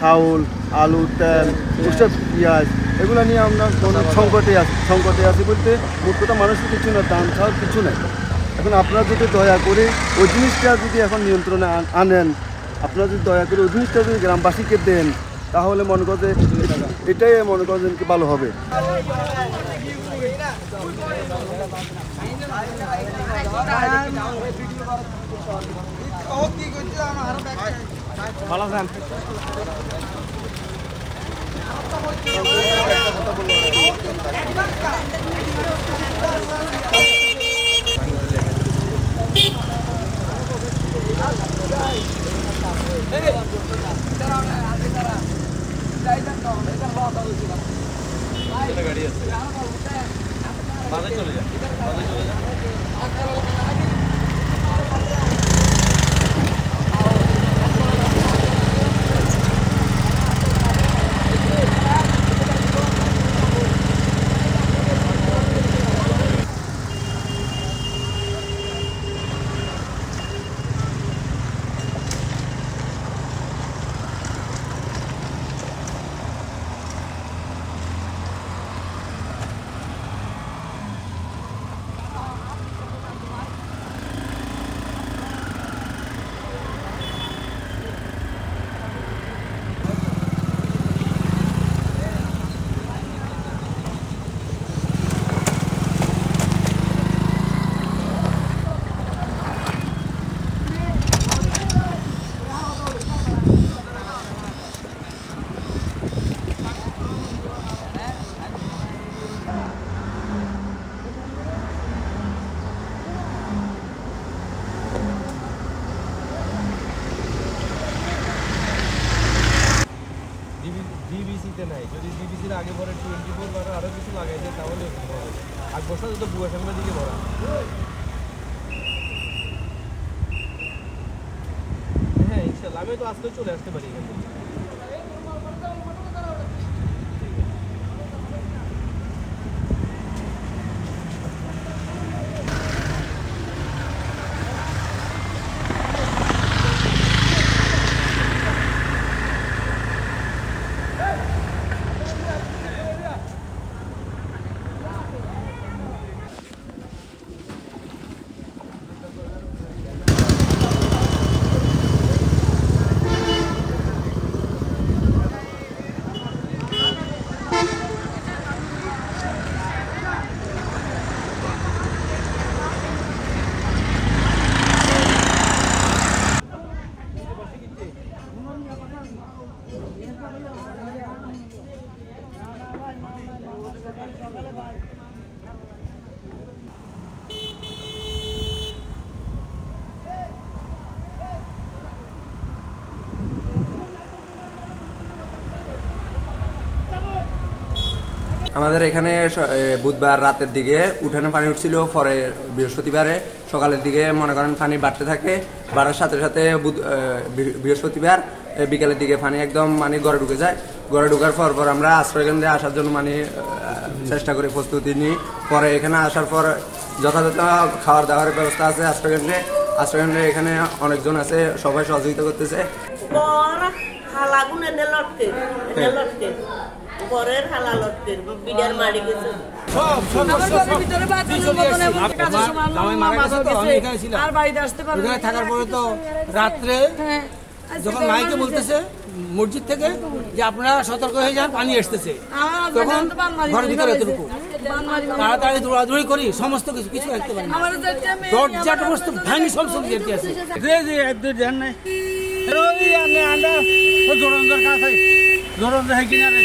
চাউল আলু তেল ওসব পেঁয়াজ এগুলো নিয়ে আমরা সংকটে আছি বলতে মোট কথা মানুষের কিছু না, দাম ছাড়ার কিছু নেই। এখন আপনারা যদি দয়া করে ওই জিনিসটা যদি এখন নিয়ন্ত্রণে আনেন, আপনারা যদি দয়া করে ওই জিনিসটা যদি গ্রামবাসীকে দেন, তাহলে মনে করেন এটাই মনে করেন কি ভালো হবে। ভালো আছেন? গাড়ি আছে বাজারে চলে যায়। ডিবিসিতে নাই, যদি ডিবিসির আগে পরে 24 বার আরও কিছু লাগাই যায় তাহলে আর বছর তো বুয়া সামনের দিকে ভরা। হ্যাঁ ইনশাল্লাহ আমি তো আজকে চলে আসতে পারি এখান থেকে। আমাদের এখানে বুধবার রাতের দিকে উঠানে পানি উঠছিল, পরে বৃহস্পতিবারে সকালের দিকে মনে করেন পানি বাড়তে থাকে, বাড়ার সাথে সাথে বৃহস্পতিবার বিকালের দিকে পানি একদম মানে ঘরে ঢুকে যায়। ঘরে ঢুকার পর আমরা আশ্রয়কেন্দ্রে আসার জন্য মানে চেষ্টা করি, প্রস্তুতি নিই। পরে এখানে আসার পর যথাযথ খাওয়ার দাওয়ার ব্যবস্থা আছে আশ্রয়কেন্দ্রে এখানে অনেকজন আছে, সবাই সহযোগিতা করতেছে। পরের হালালতের বিডার মারি গেছে আর বাড়িতে আসতে পারবে না। থাকার পরে তো রাত্রে যখন মাইকে বলতেছে মসজিদ থেকে যে আপনারা সতর্ক হয়ে যান, পানি আসতেছে, তখন ঘরের ভিতরে এতটুকু তাড়াতাড়ি দৌড়াদৌড়ি করি, সমস্ত কিছু রাখতে পারি না, দরজাটা সমস্ত ভাঙি সমস্ত যেতে আছে। জোরন দরকার আছে, জোরন কিনারে